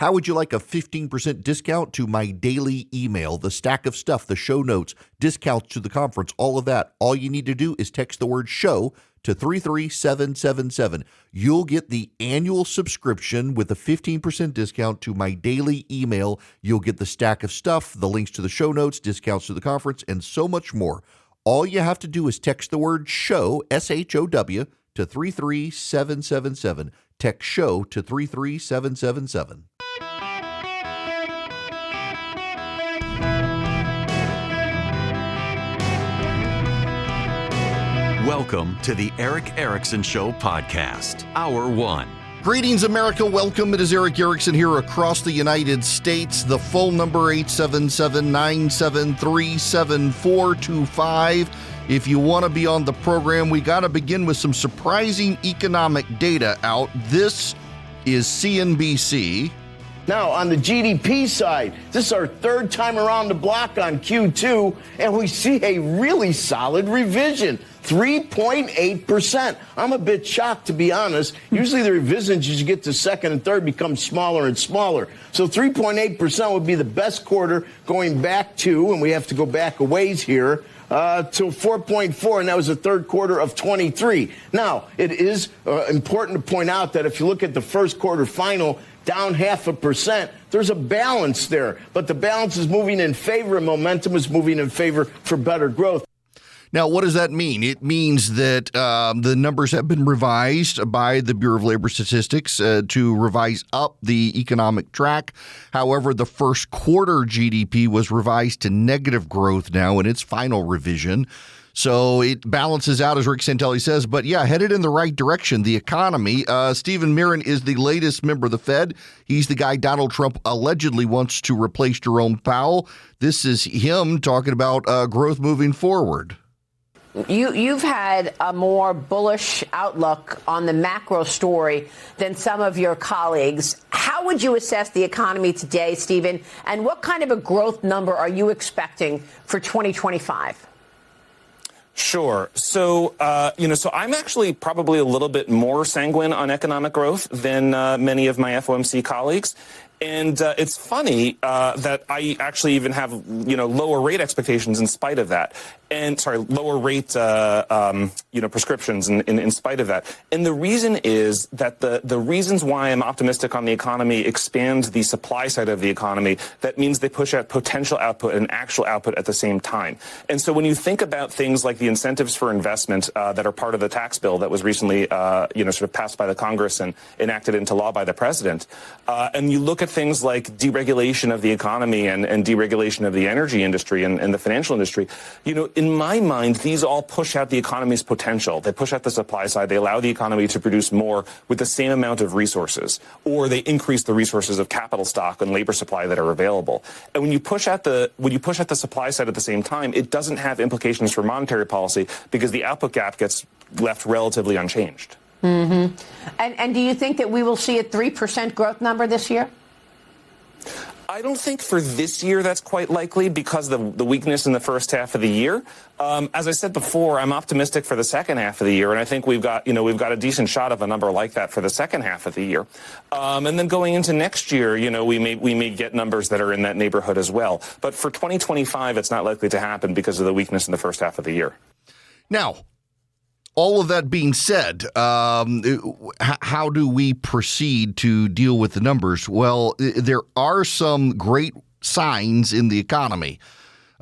How would you like a 15% discount to my daily email, the stack of stuff, the show notes, discounts to the conference, all of that? All you need to do is text the word show to 33777. You'll get the annual subscription with a 15% discount to my daily email. You'll get the stack of stuff, the links to the show notes, discounts to the conference, and so much more. All you have to do is text the word show, SHOW, to 33777. Text show to 33777. Welcome to the Eric Erickson Show podcast, Hour 1. Greetings, America. Welcome. It is Eric Erickson here across the United States. The phone number, 877-973-7425. If you want to be on the program, we got to begin with some surprising economic data out. This is CNBC. Now, on the GDP side, this is our third time around the block on Q2, and we see a really solid revision, 3.8%. I'm a bit shocked, to be honest. Usually the revisions as you get to second and third become smaller and smaller. So 3.8% would be the best quarter going back to, and we have to go back a ways here, to 4.4, and that was the third quarter of 23. Now, it is important to point out that if you look at the first quarter final, down 0.5%, there's a balance there. But the balance is moving in favor, and momentum is moving in favor for better growth. Now, what does that mean? It means that the numbers have been revised by the Bureau of Labor Statistics to revise up the economic track. However, the first quarter GDP was revised to negative growth now in its final revision. So it balances out, as Rick Santelli says, but yeah, headed in the right direction. The economy. Stephen Mirren is the latest member of the Fed. He's the guy Donald Trump allegedly wants to replace Jerome Powell. This is him talking about growth moving forward. You've had a more bullish outlook on the macro story than some of your colleagues. How would you assess the economy today, Stephen? And what kind of a growth number are you expecting for 2025? Sure. So, so I'm actually probably a little bit more sanguine on economic growth than many of my FOMC colleagues. And it's funny that I actually even have, lower rate expectations in spite of that. And lower rate, prescriptions in spite of that. And the reason is that the reasons why I'm optimistic on the economy expand the supply side of the economy. That means they push out potential output and actual output at the same time. And so when you think about things like the incentives for investment that are part of the tax bill that was recently, passed by the Congress and enacted into law by the president, and you look at things like deregulation of the economy and deregulation of the energy industry and the financial industry, in my mind, these all push out the economy's potential. They push out the supply side. They allow the economy to produce more with the same amount of resources, or they increase the resources of capital stock and labor supply that are available. And when you push out the supply side at the same time, it doesn't have implications for monetary policy because the output gap gets left relatively unchanged. Mm-hmm. And do you think that we will see a 3% growth number this year? I don't think for this year that's quite likely because of the weakness in the first half of the year. As I said before, I'm optimistic for the second half of the year, and I think we've got a decent shot of a number like that for the second half of the year. And then going into next year, we may get numbers that are in that neighborhood as well. But for 2025, it's not likely to happen because of the weakness in the first half of the year. Now, all of that being said, how do we proceed to deal with the numbers? Well, there are some great signs in the economy.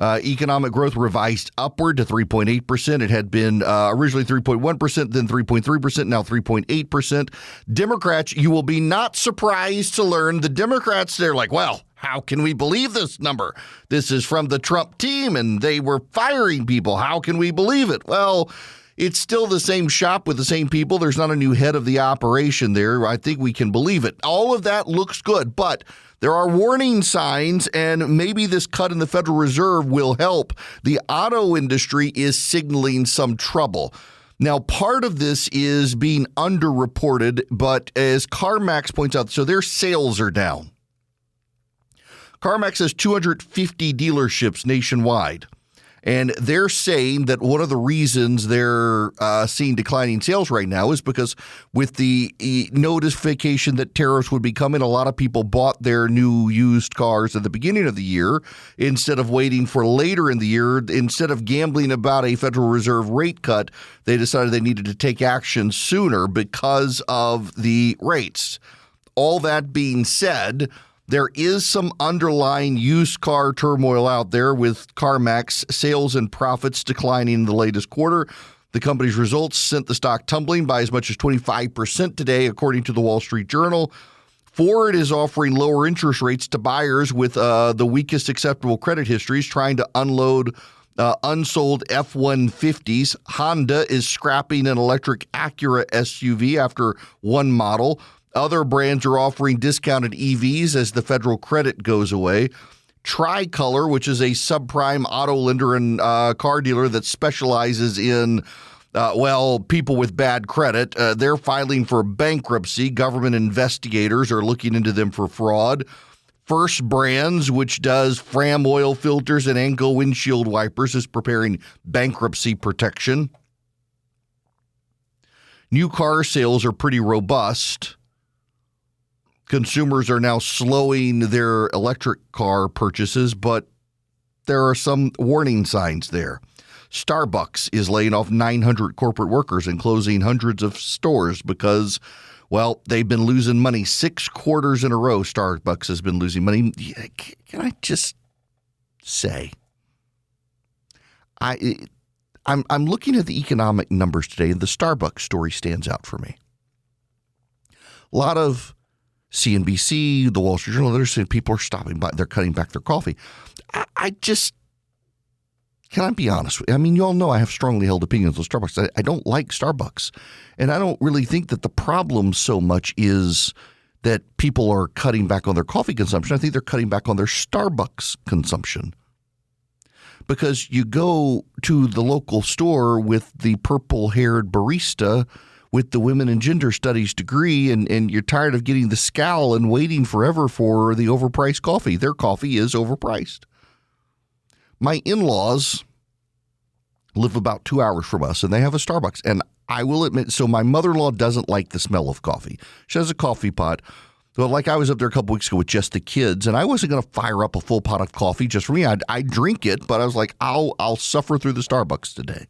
Economic growth revised upward to 3.8%. It had been originally 3.1%, then 3.3%, now 3.8%. Democrats, you will be not surprised to learn the Democrats, they're like, well, how can we believe this number? This is from the Trump team, and they were firing people. How can we believe it? Well, it's still the same shop with the same people. There's not a new head of the operation there. I think we can believe it. All of that looks good, but there are warning signs, and maybe this cut in the Federal Reserve will help. The auto industry is signaling some trouble. Now, part of this is being underreported, but as CarMax points out, so their sales are down. CarMax has 250 dealerships nationwide. And they're saying that one of the reasons they're seeing declining sales right now is because with the notification that tariffs would be coming, a lot of people bought their new used cars at the beginning of the year instead of waiting for later in the year. Instead of gambling about a Federal Reserve rate cut, they decided they needed to take action sooner because of the rates. All that being said, there is some underlying used car turmoil out there with CarMax sales and profits declining in the latest quarter. The company's results sent the stock tumbling by as much as 25% today, according to the Wall Street Journal. Ford is offering lower interest rates to buyers with the weakest acceptable credit histories, trying to unload unsold F-150s. Honda is scrapping an electric Acura SUV after one model. Other brands are offering discounted EVs as the federal credit goes away. Tricolor, which is a subprime auto lender and car dealer that specializes in, people with bad credit, they're filing for bankruptcy. Government investigators are looking into them for fraud. First Brands, which does Fram oil filters and Anco windshield wipers, is preparing bankruptcy protection. New car sales are pretty robust. Consumers are now slowing their electric car purchases, but there are some warning signs there. Starbucks is laying off 900 corporate workers and closing hundreds of stores because, they've been losing money 6 quarters in a row. Starbucks has been losing money. Can I just say, I'm looking at the economic numbers today, and the Starbucks story stands out for me. A lot of CNBC, the Wall Street Journal, they're saying people are stopping by, they're cutting back their coffee. Can I be honest with you? I mean, you all know I have strongly held opinions on Starbucks. I don't like Starbucks. And I don't really think that the problem so much is that people are cutting back on their coffee consumption. I think they're cutting back on their Starbucks consumption. Because you go to the local store with the purple-haired barista with the women and gender studies degree, and you're tired of getting the scowl and waiting forever for the overpriced coffee. Their coffee is overpriced. My in-laws live about 2 hours from us, and they have a Starbucks. And I will admit, so my mother-in-law doesn't like the smell of coffee. She has a coffee pot. Well, like I was up there a couple weeks ago with just the kids, and I wasn't going to fire up a full pot of coffee just for me. I'd drink it, but I was like, I'll suffer through the Starbucks today.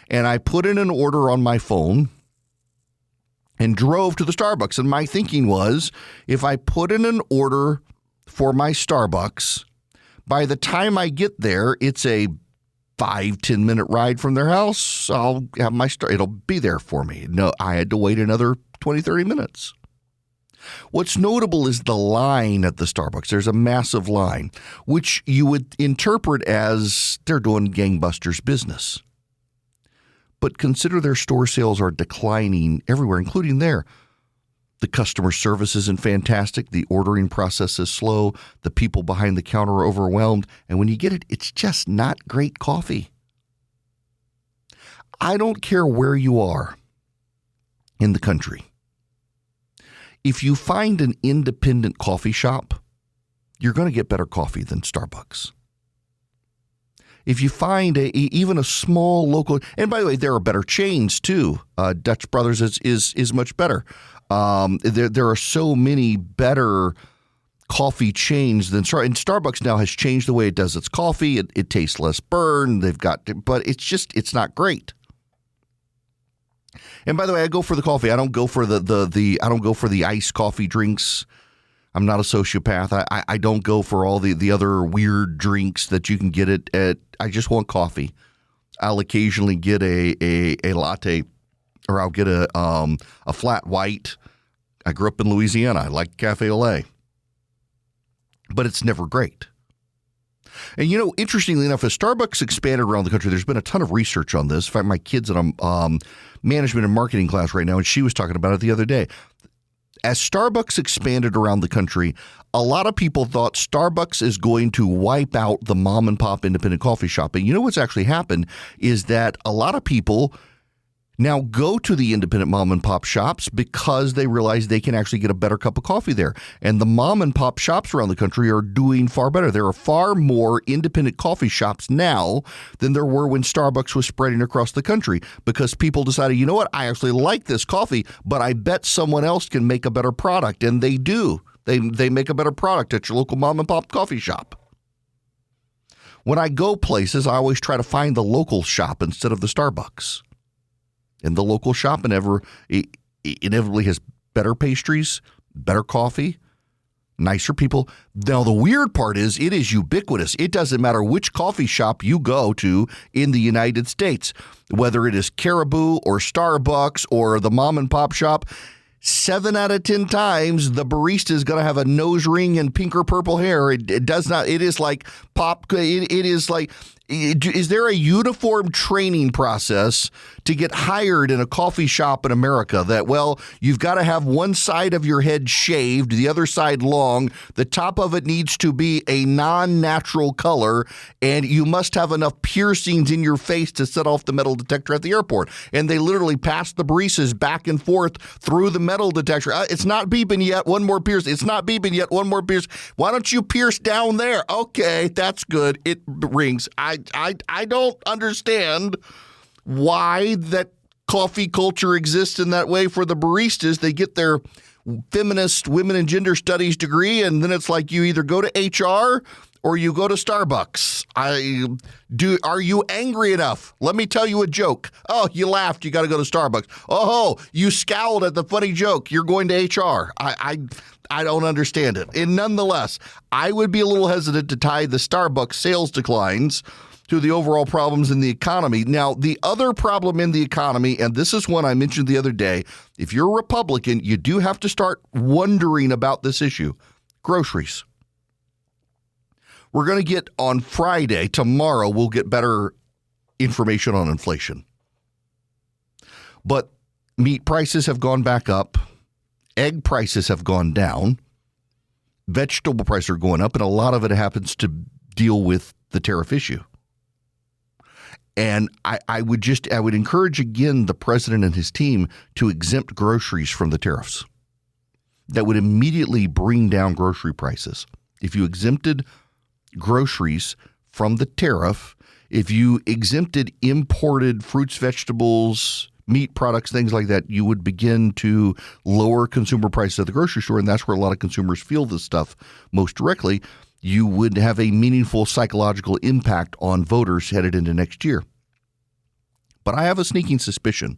And I put in an order on my phone and drove to the Starbucks. And my thinking was, if I put in an order for my Starbucks, by the time I get there, it's a 5-10 minute ride from their house. I'll have it'll be there for me. No, I had to wait another 20-30 minutes. What's notable is the line at the Starbucks. There's a massive line, which you would interpret as they're doing gangbusters business. But consider their store sales are declining everywhere, including there. The customer service isn't fantastic. The ordering process is slow. The people behind the counter are overwhelmed. And when you get it, it's just not great coffee. I don't care where you are in the country. If you find an independent coffee shop, you're going to get better coffee than Starbucks. If you find even a small local, and by the way, there are better chains too. Dutch Brothers is much better. There are so many better coffee chains than Starbucks. And Starbucks now has changed the way it does its coffee. It tastes less burn. But it's not great. And by the way, I go for the coffee. I don't go for I don't go for the iced coffee drinks. I'm not a sociopath. I don't go for all the other weird drinks that you can get at. I just want coffee. I'll occasionally get a latte, or I'll get a flat white. I grew up in Louisiana. I like cafe au lait, but it's never great. And interestingly enough, as Starbucks expanded around the country, there's been a ton of research on this. In fact, my kid's in a management and marketing class right now, and she was talking about it the other day. As Starbucks expanded around the country, a lot of people thought Starbucks is going to wipe out the mom and pop independent coffee shop. And what's actually happened is that a lot of people now go to the independent mom and pop shops because they realize they can actually get a better cup of coffee there. And the mom and pop shops around the country are doing far better. There are far more independent coffee shops now than there were when Starbucks was spreading across the country because people decided, you know what, I actually like this coffee, but I bet someone else can make a better product. And they do. They make a better product at your local mom and pop coffee shop. When I go places, I always try to find the local shop instead of the Starbucks. And the local shop inevitably has better pastries, better coffee, nicer people. Now, the weird part is it is ubiquitous. It doesn't matter which coffee shop you go to in the United States, whether it is Caribou or Starbucks or the mom and pop shop. 7 out of 10 times, the barista is going to have a nose ring and pink or purple hair. It does not. It is like pop. It is like. Is there a uniform training process to get hired in a coffee shop in America that, well, you've got to have one side of your head shaved, the other side long, the top of it needs to be a non-natural color, and you must have enough piercings in your face to set off the metal detector at the airport? And they literally pass the baristas back and forth through the metal detector. It's not beeping yet. One more pierce. It's not beeping yet. One more pierce. Why don't you pierce down there? Okay, that's good. It rings. I don't understand why that coffee culture exists in that way for the baristas. They get their feminist women and gender studies degree, and then it's like you either go to HR or you go to Starbucks. Are you angry enough? Let me tell you a joke. Oh, you laughed. You got to go to Starbucks. Oh, you scowled at the funny joke. You're going to HR. I don't understand it. And nonetheless, I would be a little hesitant to tie the Starbucks sales declines to the overall problems in the economy. Now, the other problem in the economy, and this is one I mentioned the other day, if you're a Republican, you do have to start wondering about this issue. Groceries. We're going to get on Friday, tomorrow, we'll get better information on inflation. But meat prices have gone back up. Egg prices have gone down. Vegetable prices are going up, and a lot of it happens to deal with the tariff issue. And I would encourage again the president and his team to exempt groceries from the tariffs. That would immediately bring down grocery prices. If you exempted groceries from the tariff, if you exempted imported fruits, vegetables, meat products, things like that, you would begin to lower consumer prices at the grocery store, and that's where a lot of consumers feel this stuff most directly. You would have a meaningful psychological impact on voters headed into next year. But I have a sneaking suspicion.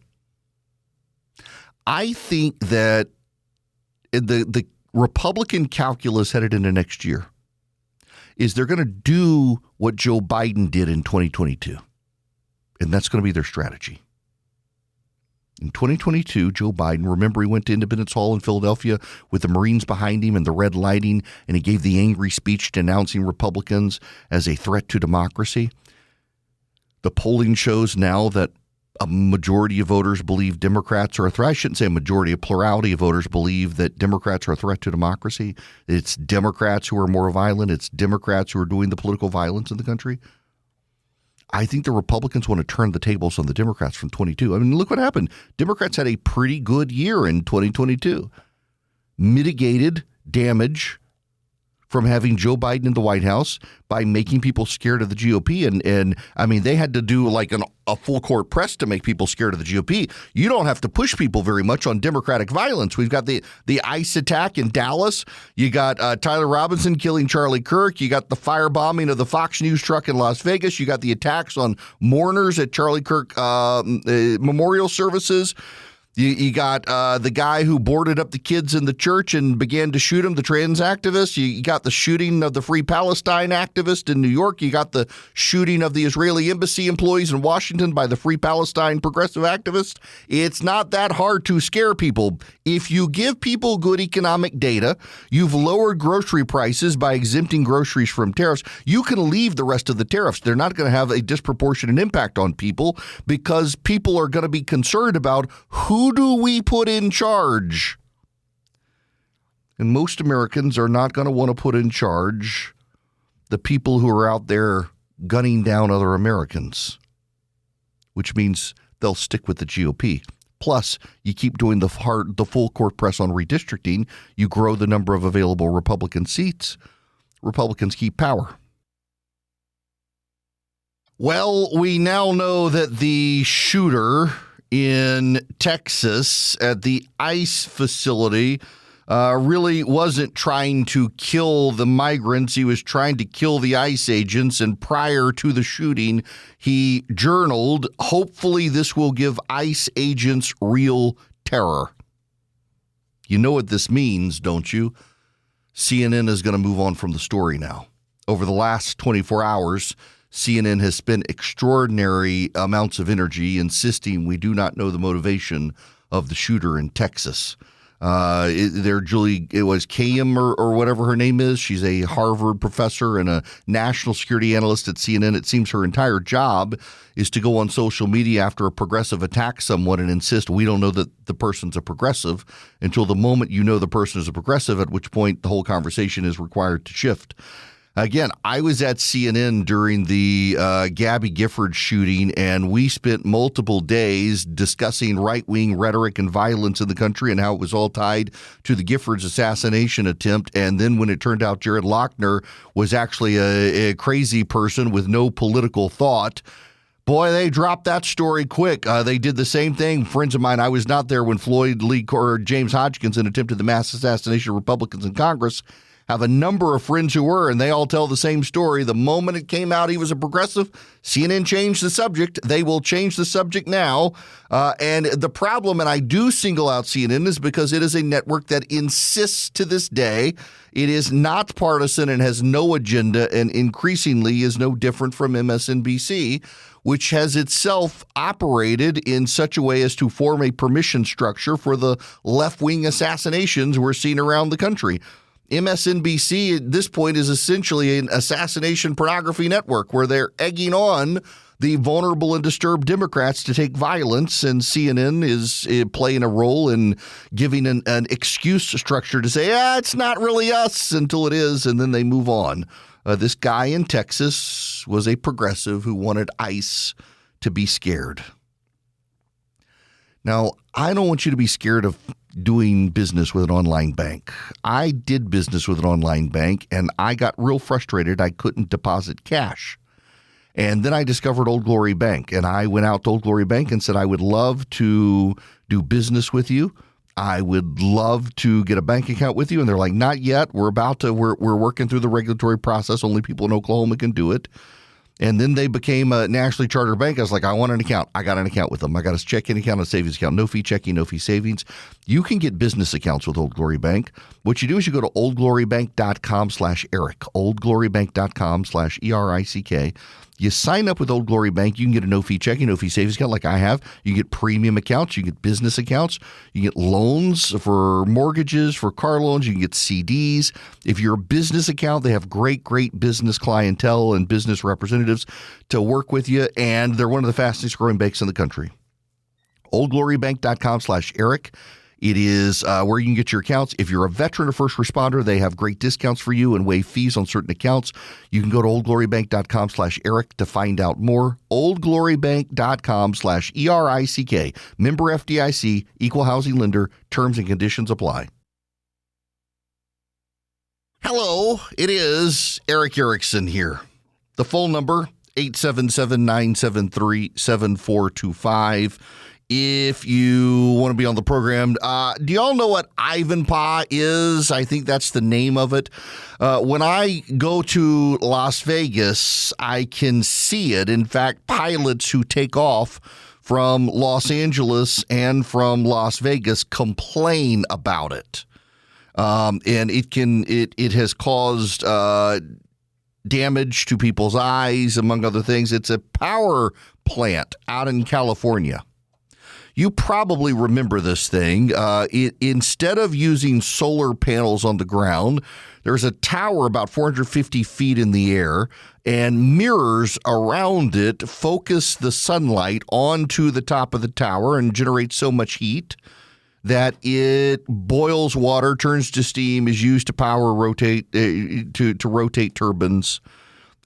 I think that the Republican calculus headed into next year is they're going to do what Joe Biden did in 2022, and that's going to be their strategy. In 2022, Joe Biden, remember he went to Independence Hall in Philadelphia with the Marines behind him and the red lighting, and he gave the angry speech denouncing Republicans as a threat to democracy. The polling shows now that a majority of voters believe Democrats are a threat. I shouldn't say a majority, a plurality of voters believe that Democrats are a threat to democracy. It's Democrats who are more violent. It's Democrats who are doing the political violence in the country. I think the Republicans want to turn the tables on the Democrats from 22. I mean, look what happened. Democrats had a pretty good year in 2022. Mitigated damage from having Joe Biden in the White House by making people scared of the GOP. And I mean, they had to do like a full court press to make people scared of the GOP. You don't have to push people very much on Democratic violence. We've got the ICE attack in Dallas. You got Tyler Robinson killing Charlie Kirk. You got the firebombing of the Fox News truck in Las Vegas. You got the attacks on mourners at Charlie Kirk memorial services. You got the guy who boarded up the kids in the church and began to shoot them, the trans activist. You got the shooting of the Free Palestine activist in New York. You got the shooting of the Israeli embassy employees in Washington by the Free Palestine progressive activist. It's not that hard to scare people. If you give people good economic data, you've lowered grocery prices by exempting groceries from tariffs. You can leave the rest of the tariffs. They're not going to have a disproportionate impact on people because people are going to be concerned about who do we put in charge? And most Americans are not going to want to put in charge the people who are out there gunning down other Americans, which means they'll stick with the GOP. Plus, you keep doing the full court press on redistricting, you grow the number of available Republican seats. Republicans keep power. Well, we now know that the shooter in Texas at the ICE facility really wasn't trying to kill the migrants. He was trying to kill the ICE agents. And prior to the shooting, he journaled, hopefully this will give ICE agents real terror. You know what this means, don't you? CNN is going to move on from the story now. Over the last 24 hours, CNN has spent extraordinary amounts of energy insisting we do not know the motivation of the shooter in Texas. It was Kayam or whatever her name is. She's a Harvard professor and a national security analyst at CNN. It seems her entire job is to go on social media after a progressive attacks someone and insist we don't know that the person's a progressive until the moment you know the person is a progressive, at which point the whole conversation is required to shift. Again, I was at CNN during the Gabby Gifford shooting, and we spent multiple days discussing right-wing rhetoric and violence in the country and how it was all tied to the Gifford's assassination attempt. And then when it turned out Jared Loughner was actually a crazy person with no political thought, boy, they dropped that story quick. They did the same thing. Friends of mine, I was not there when James Hodgkinson attempted the mass assassination of Republicans in Congress. Have a number of friends who were, and they all tell the same story. The moment it came out he was a progressive, CNN changed the subject. They will change the subject now. And the problem, and I do single out CNN, is because it is a network that insists to this day it is not partisan and has no agenda, and increasingly is no different from MSNBC, which has itself operated in such a way as to form a permission structure for the left-wing assassinations we're seeing around the country. MSNBC at this point is essentially an assassination pornography network where they're egging on the vulnerable and disturbed Democrats to take violence, and CNN is playing a role in giving an excuse structure to say, it's not really us, until it is, and then they move on. This guy in Texas was a progressive who wanted ICE to be scared. Now, I don't want you to be scared of doing business with an online bank. I did business with an online bank, and I got real frustrated I couldn't deposit cash. And then I discovered Old Glory Bank, and I went out to Old Glory Bank and said, I would love to do business with you. I would love to get a bank account with you. And they're like, not yet. We're working through the regulatory process. Only people in Oklahoma can do it. And then they became a nationally chartered bank. I was like, I want an account. I got an account with them. I got a checking account, a savings account, no fee checking, no fee savings. You can get business accounts with Old Glory Bank. What you do is you go to oldglorybank.com/Eric, oldglorybank.com/ERICK. You sign up with Old Glory Bank. You can get a no-fee checking, no-fee savings account like I have. You get premium accounts. You get business accounts. You get loans for mortgages, for car loans. You can get CDs. If you're a business account, they have great business clientele and business representatives to work with you, and they're one of the fastest growing banks in the country. oldglorybank.com/Eric. It is where you can get your accounts. If you're a veteran or first responder, they have great discounts for you and waive fees on certain accounts. You can go to oldglorybank.com/Eric to find out more. oldglorybank.com/ERICK. Member FDIC, equal housing lender. Terms and conditions apply. Hello, it is Eric Erickson here. The phone number, 877-973-7425. If you want to be on the program, do y'all know what Ivanpah is? I think that's the name of it. When I go to Las Vegas, I can see it. In fact, pilots who take off from Los Angeles and from Las Vegas complain about it. And it has caused damage to people's eyes, among other things. It's a power plant out in California. You probably remember this thing. Instead of using solar panels on the ground, there's a tower about 450 feet in the air, and mirrors around it focus the sunlight onto the top of the tower and generate so much heat that it boils water, turns to steam, is used to rotate turbines.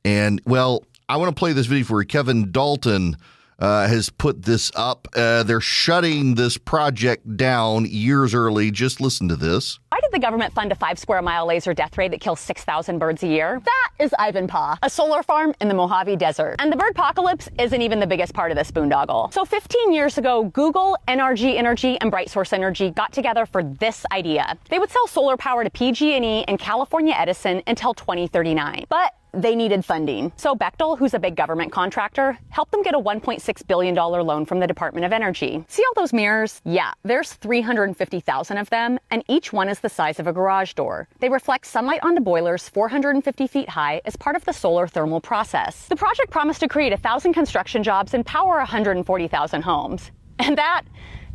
And, well, I want to play this video for you. Kevin Dalton has put this up. They're shutting this project down years early. Just listen to this. Why did the government fund a 5-square-mile laser death ray that kills 6,000 birds a year? That is Ivanpah, a solar farm in the Mojave Desert. And the bird apocalypse isn't even the biggest part of this boondoggle. So 15 years ago, Google, NRG Energy, and BrightSource Energy got together for this idea. They would sell solar power to PG&E and California Edison until 2039. But they needed funding. So Bechtel, who's a big government contractor, helped them get a $1.6 billion loan from the Department of Energy. See all those mirrors? Yeah, there's 350,000 of them, and each one is the size of a garage door. They reflect sunlight onto boilers 450 feet high as part of the solar thermal process. The project promised to create 1,000 construction jobs and power 140,000 homes. And that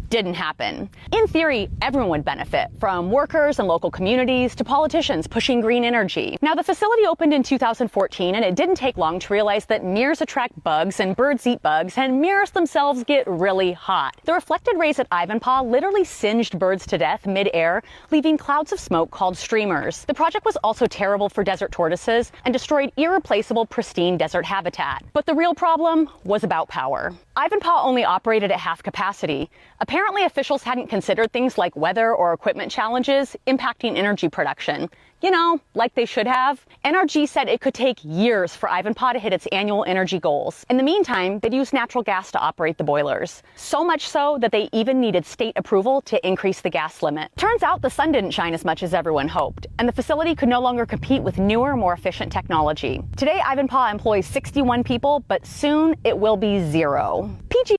didn't happen. In theory, everyone would benefit, from workers and local communities to politicians pushing green energy. Now, the facility opened in 2014, and it didn't take long to realize that mirrors attract bugs and birds eat bugs, and mirrors themselves get really hot. The reflected rays at Ivanpah literally singed birds to death mid-air, leaving clouds of smoke called streamers. The project was also terrible for desert tortoises and destroyed irreplaceable, pristine desert habitat. But the real problem was about power. Ivanpah only operated at half capacity. Apparently, officials hadn't considered things like weather or equipment challenges impacting energy production. You know, like they should have. NRG said it could take years for Ivanpah to hit its annual energy goals. In the meantime, they'd use natural gas to operate the boilers. So much so that they even needed state approval to increase the gas limit. Turns out the sun didn't shine as much as everyone hoped, and the facility could no longer compete with newer, more efficient technology. Today, Ivanpah employs 61 people, but soon it will be 0. PG&E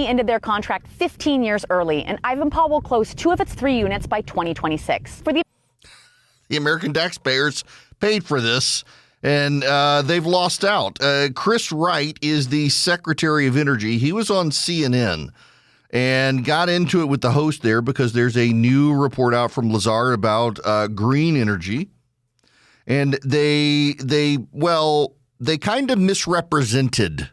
ended their contract 15 years early, and Ivanpah will close 2 of its 3 units by 2026. The American taxpayers paid for this, and they've lost out. Chris Wright is the Secretary of Energy. He was on CNN and got into it with the host there because there's a new report out from Lazard about green energy. And they kind of misrepresented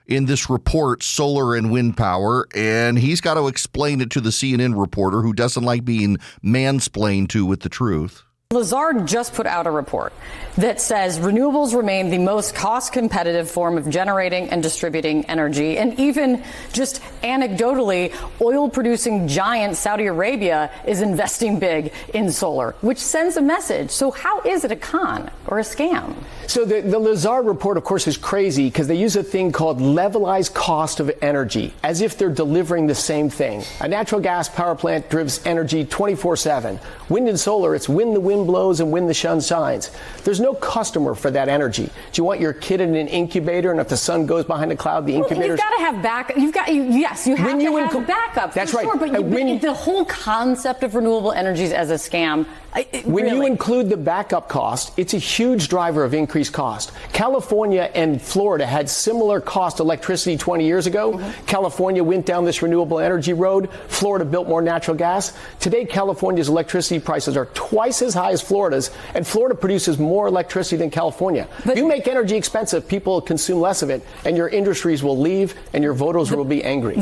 in this report solar and wind power, and he's got to explain it to the CNN reporter who doesn't like being mansplained to with the truth. Lazard just put out a report that says renewables remain the most cost-competitive form of generating and distributing energy. And even just anecdotally, oil-producing giant Saudi Arabia is investing big in solar, which sends a message. So how is it a con or a scam? So the Lazard report, of course, is crazy because they use a thing called levelized cost of energy, as if they're delivering the same thing. A natural gas power plant drives energy 24/7. Wind and solar, it's when the wind blows and when the sun shines. There's no customer for that energy. Do you want your kid in an incubator, and if the sun goes behind a cloud, the incubator? You've got to have backup. Yes, you have to have backup. That's for right. Sure, but the whole concept of renewable energies as a scam. When you include the backup cost, it's a huge driver of increased cost. California and Florida had similar cost electricity 20 years ago. Mm-hmm. California went down this renewable energy road. Florida built more natural gas. Today, California's electricity prices are twice as high as Florida's, and Florida produces more electricity than California. But you make energy expensive, people consume less of it, and your industries will leave, and your voters will be angry.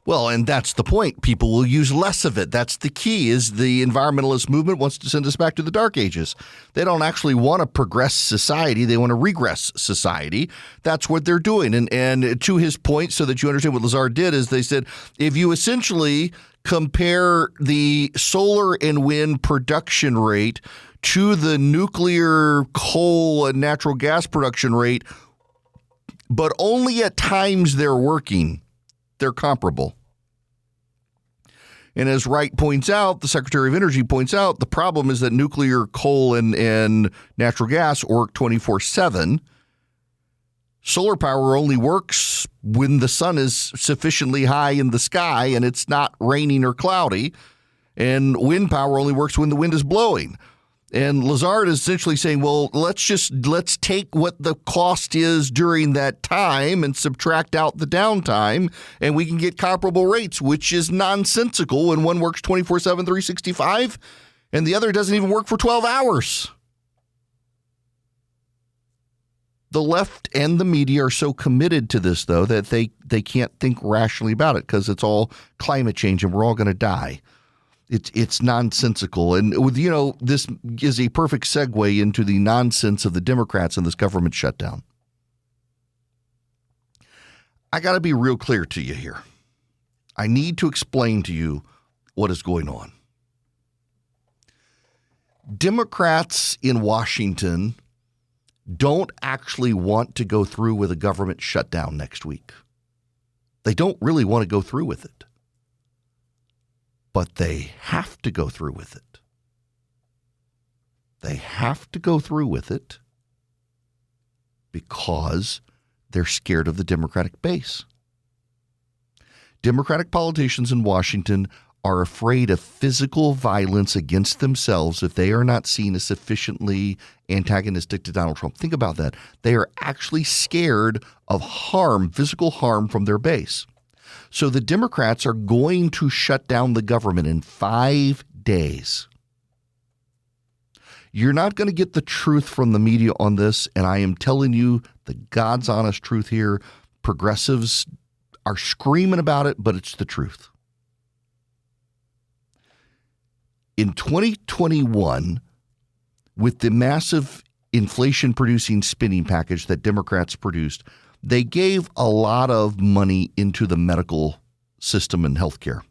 Well, and that's the point. People will use less of it. That's the key, is the environmentalist movement wants to send us back to the dark ages. They don't actually want to progress society. They want to regress society. That's what they're doing. And to his point, so that you understand what Lazard did, is they said, if you essentially compare the solar and wind production rate to the nuclear, coal, and natural gas production rate, but only at times they're working, they're comparable. And as Wright points out, the Secretary of Energy points out, the problem is that nuclear, coal, and natural gas work 24/7. Solar power only works when the sun is sufficiently high in the sky and it's not raining or cloudy. And wind power only works when the wind is blowing. And Lazard is essentially saying, well, let's take what the cost is during that time and subtract out the downtime, and we can get comparable rates, which is nonsensical when one works 24/7, 365, and the other doesn't even work for 12 hours. The left and the media are so committed to this, though, that they can't think rationally about it because it's all climate change and we're all going to die. It's nonsensical. And, this is a perfect segue into the nonsense of the Democrats in this government shutdown. I got to be real clear to you here. I need to explain to you what is going on. Democrats in Washington don't actually want to go through with a government shutdown next week. They don't really want to go through with it. But they have to go through with it. They have to go through with it because they're scared of the Democratic base. Democratic politicians in Washington are afraid of physical violence against themselves if they are not seen as sufficiently antagonistic to Donald Trump. Think about that. They are actually scared of harm, physical harm from their base. So the Democrats are going to shut down the government in 5 days. You're not going to get the truth from the media on this, and I am telling you the God's honest truth here. Progressives are screaming about it, but it's the truth. In 2021, with the massive inflation-producing spending package that Democrats produced, they gave a lot of money into the medical system and healthcare.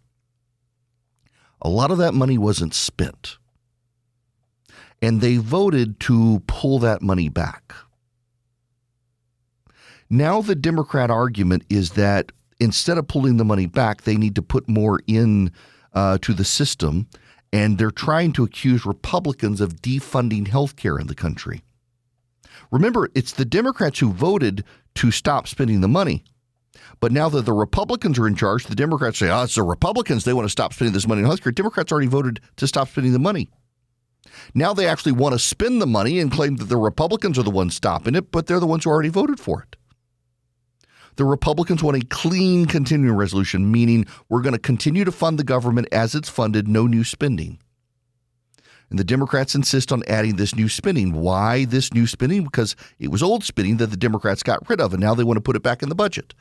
A lot of that money wasn't spent. And they voted to pull that money back. Now the Democrat argument is that instead of pulling the money back, they need to put more in to the system. And they're trying to accuse Republicans of defunding health care in the country. Remember, it's the Democrats who voted to stop spending the money. But now that the Republicans are in charge, the Democrats say, it's the Republicans. They want to stop spending this money on health care. Democrats already voted to stop spending the money. Now they actually want to spend the money and claim that the Republicans are the ones stopping it, but they're the ones who already voted for it. The Republicans want a clean continuing resolution, meaning we're going to continue to fund the government as it's funded, no new spending. And the Democrats insist on adding this new spending. Why this new spending? Because it was old spending that the Democrats got rid of, and now they want to put it back in the budget.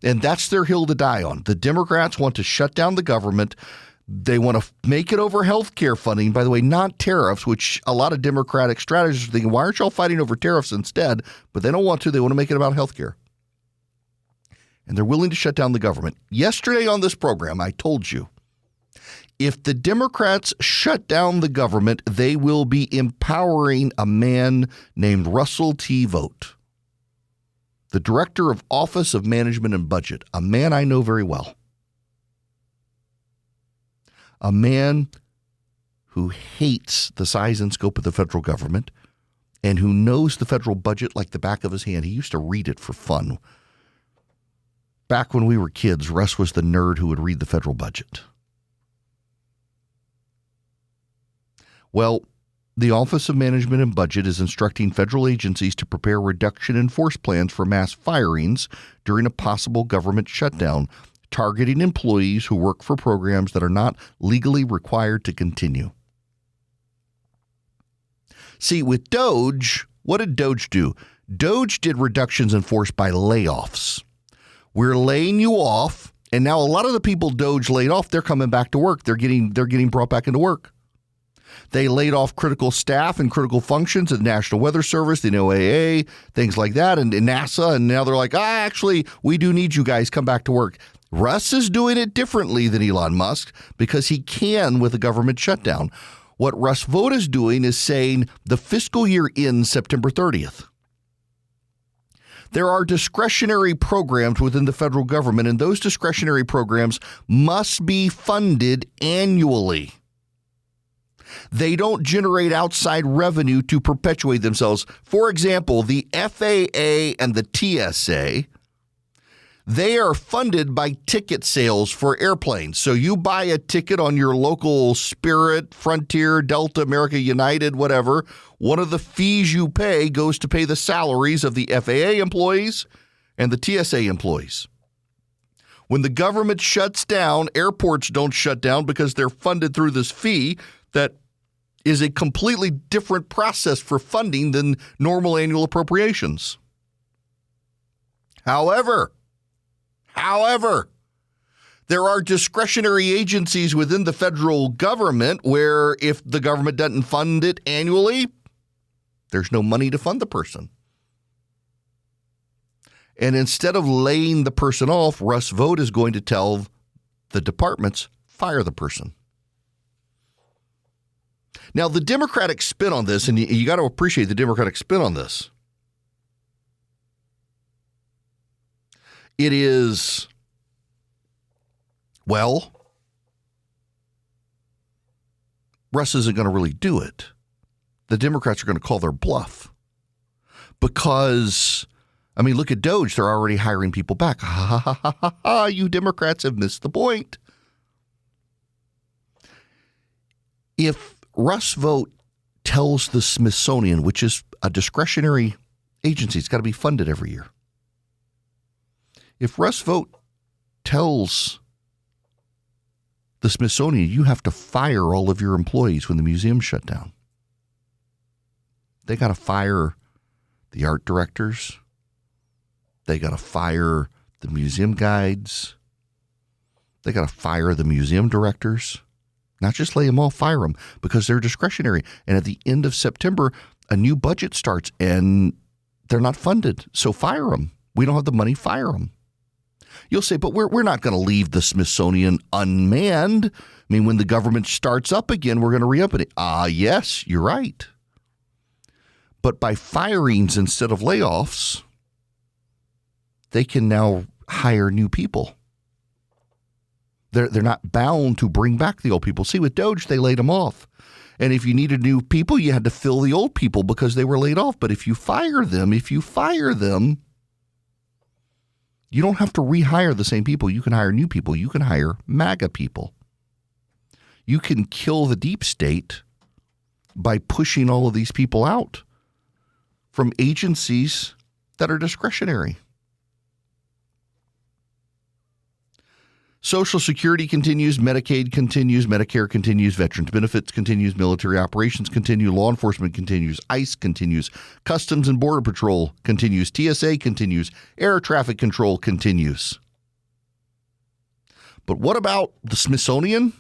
And that's their hill to die on. The Democrats want to shut down the government. They want to make it over health care funding, by the way, not tariffs, which a lot of Democratic strategists are thinking, why aren't y'all fighting over tariffs instead? But they don't want to. They want to make it about health care. And they're willing to shut down the government. Yesterday on this program, I told you, if the Democrats shut down the government, they will be empowering a man named Russell T. Vogt, the Director of Office of Management and Budget, a man I know very well. A man who hates the size and scope of the federal government and who knows the federal budget like the back of his hand. He used to read it for fun. Back when we were kids, Russ was the nerd who would read the federal budget. Well, the Office of Management and Budget is instructing federal agencies to prepare reduction in force plans for mass firings during a possible government shutdown, targeting employees who work for programs that are not legally required to continue. See, with Doge, what did Doge do? Doge did reductions in force by layoffs. We're laying you off, and now a lot of the people Doge laid off, they're coming back to work. They're getting brought back into work. They laid off critical staff and critical functions at the National Weather Service, the NOAA, things like that, and NASA, and now they're like, actually, we do need you guys, come back to work. Russ is doing it differently than Elon Musk because he can with a government shutdown. What Russ Vogt is doing is saying the fiscal year ends September 30th. There are discretionary programs within the federal government, and those discretionary programs must be funded annually. They don't generate outside revenue to perpetuate themselves. For example, the FAA and the TSA, they are funded by ticket sales for airplanes. So you buy a ticket on your local Spirit, Frontier, Delta, America, United, whatever. One of the fees you pay goes to pay the salaries of the FAA employees and the TSA employees. When the government shuts down, airports don't shut down because they're funded through this fee that is a completely different process for funding than normal annual appropriations. However, there are discretionary agencies within the federal government where if the government doesn't fund it annually, there's no money to fund the person. And instead of laying the person off, Russ Vought is going to tell the departments, fire the person. Now, the Democratic spin on this, and you got to appreciate the Democratic spin on this. It is, well, Russ isn't going to really do it. The Democrats are going to call their bluff because, I mean, look at DOJ. They're already hiring people back. Ha, ha, ha, ha, ha, ha. You Democrats have missed the point. If Russ Vought tells the Smithsonian, which is a discretionary agency, it's got to be funded every year. If Russ Vought tells the Smithsonian, you have to fire all of your employees when the museum shut down, they got to fire the art directors. They got to fire the museum guides. They got to fire the museum directors. Not just lay them off, fire them, because they're discretionary. And at the end of September, a new budget starts and they're not funded. So fire them. We don't have the money, fire them. You'll say, but we're not going to leave the Smithsonian unmanned. I mean, when the government starts up again, we're going to reopen it. Yes, you're right. But by firings instead of layoffs, they can now hire new people. They're not bound to bring back the old people. See, with DOJ, they laid them off. And if you needed new people, you had to fill the old people because they were laid off. But if you fire them, you don't have to rehire the same people. You can hire new people. You can hire MAGA people. You can kill the deep state by pushing all of these people out from agencies that are discretionary. Social Security continues, Medicaid continues, Medicare continues, Veterans Benefits continues, military operations continue, law enforcement continues, ICE continues, Customs and Border Patrol continues, TSA continues, air traffic control continues. But what about the Smithsonian,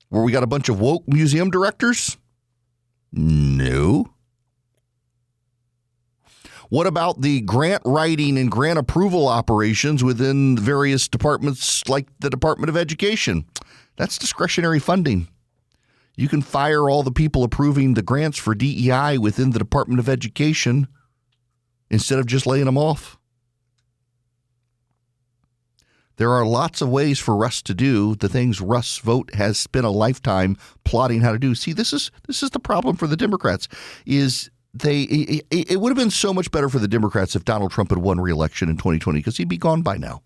where we got a bunch of woke museum directors? No. What about the grant writing and grant approval operations within various departments like the Department of Education? That's discretionary funding. You can fire all the people approving the grants for DEI within the Department of Education instead of just laying them off. There are lots of ways for Russ to do the things Russ Vought has spent a lifetime plotting how to do. See, this is the problem for the Democrats is it would have been so much better for the Democrats if Donald Trump had won re-election in 2020 because he'd be gone by now.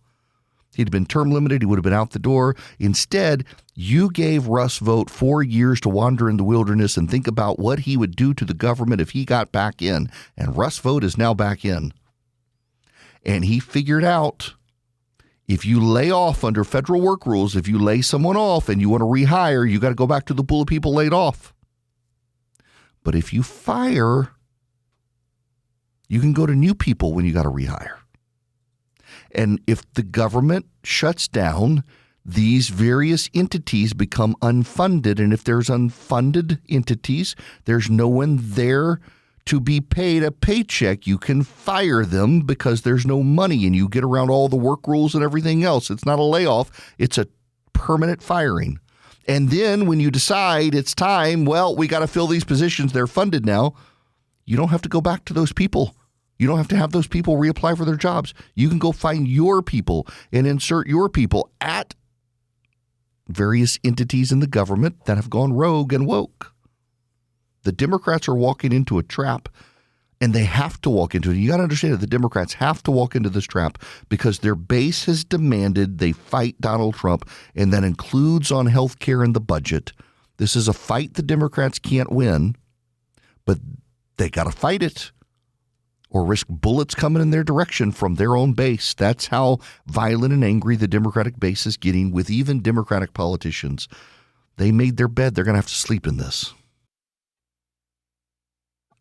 He'd have been term limited. He would have been out the door. Instead, you gave Russ Vought 4 years to wander in the wilderness and think about what he would do to the government if he got back in. And Russ Vought is now back in. And he figured out if you lay off under federal work rules, if you lay someone off and you want to rehire, you got to go back to the pool of people laid off. But if you fire, you can go to new people when you got to rehire. And if the government shuts down, these various entities become unfunded. And if there's unfunded entities, there's no one there to be paid a paycheck. You can fire them because there's no money and you get around all the work rules and everything else. It's not a layoff. It's a permanent firing. And then when you decide it's time, well, we got to fill these positions. They're funded now. You don't have to go back to those people. You don't have to have those people reapply for their jobs. You can go find your people and insert your people at various entities in the government that have gone rogue and woke. The Democrats are walking into a trap, and they have to walk into it. You got to understand that the Democrats have to walk into this trap because their base has demanded they fight Donald Trump, and that includes on health care and the budget. This is a fight the Democrats can't win, but they got to fight it or risk bullets coming in their direction from their own base. That's how violent and angry the Democratic base is getting with even Democratic politicians. They made their bed. They're going to have to sleep in this.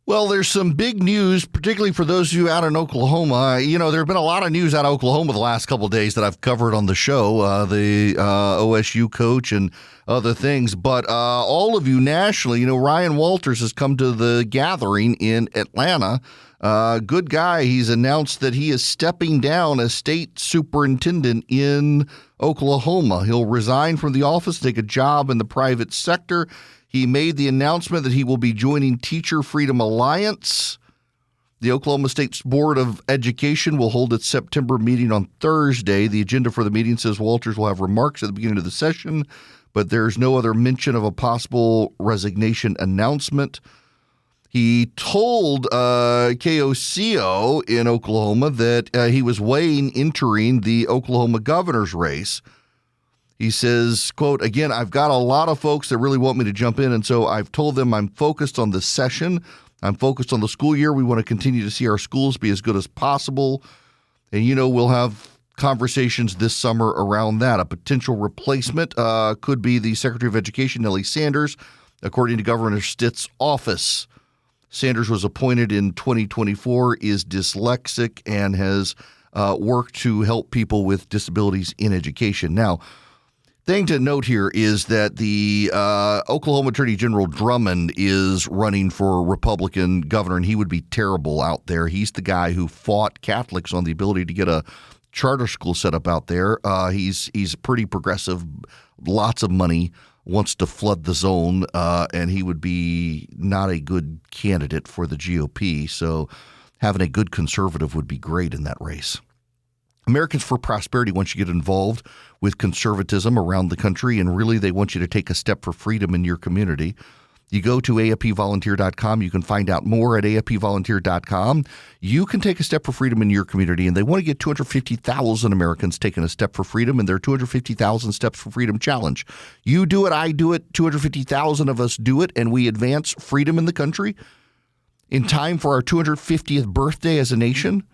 Well, there's some big news, particularly for those of you out in Oklahoma. You know, there have been a lot of news out of Oklahoma the last couple of days that I've covered on the show, the OSU coach and other things. But all of you nationally, you know, Ryan Walters has come to the gathering in Atlanta. Good guy. He's announced that he is stepping down as state superintendent in Oklahoma. He'll resign from the office, take a job in the private sector. He made the announcement that he will be joining Teacher Freedom Alliance. The Oklahoma State Board of Education will hold its September meeting on Thursday. The agenda for the meeting says Walters will have remarks at the beginning of the session, but there's no other mention of a possible resignation announcement. He told KOCO in Oklahoma that he was weighing entering the Oklahoma governor's race. He says, quote, again, I've got a lot of folks that really want me to jump in, and so I've told them I'm focused on the session. I'm focused on the school year. We want to continue to see our schools be as good as possible. And, you know, we'll have conversations this summer around that. A potential replacement could be the Secretary of Education, Nellie Sanders, according to Governor Stitt's office. Sanders was appointed in 2024, is dyslexic, and has worked to help people with disabilities in education. Now, thing to note here is that the Oklahoma Attorney General Drummond is running for Republican governor, and he would be terrible out there. He's the guy who fought Catholics on the ability to get a charter school set up out there. He's pretty progressive, lots of money, wants to flood the zone, and he would be not a good candidate for the GOP. So having a good conservative would be great in that race. Americans for Prosperity wants you to get involved with conservatism around the country, and really they want you to take a step for freedom in your community. You go to AFPvolunteer.com. You can find out more at AFPvolunteer.com. You can take a step for freedom in your community, and they want to get 250,000 Americans taking a step for freedom in their 250,000 Steps for Freedom Challenge. You do it, I do it, 250,000 of us do it, and we advance freedom in the country. In time for our 250th birthday as a nation,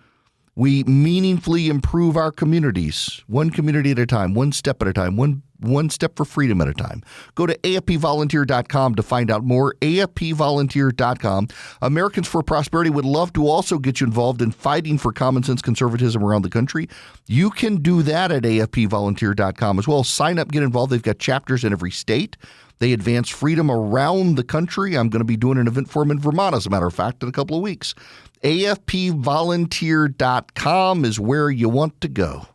we meaningfully improve our communities, one community at a time, one step at a time, one step for freedom at a time. Go to AFPvolunteer.com to find out more, AFPvolunteer.com. Americans for Prosperity would love to also get you involved in fighting for common sense conservatism around the country. You can do that at AFPvolunteer.com as well. Sign up, get involved. They've got chapters in every state. They advance freedom around the country. I'm going to be doing an event for them in Vermont, as a matter of fact, in a couple of weeks. AFPvolunteer.com is where you want to go.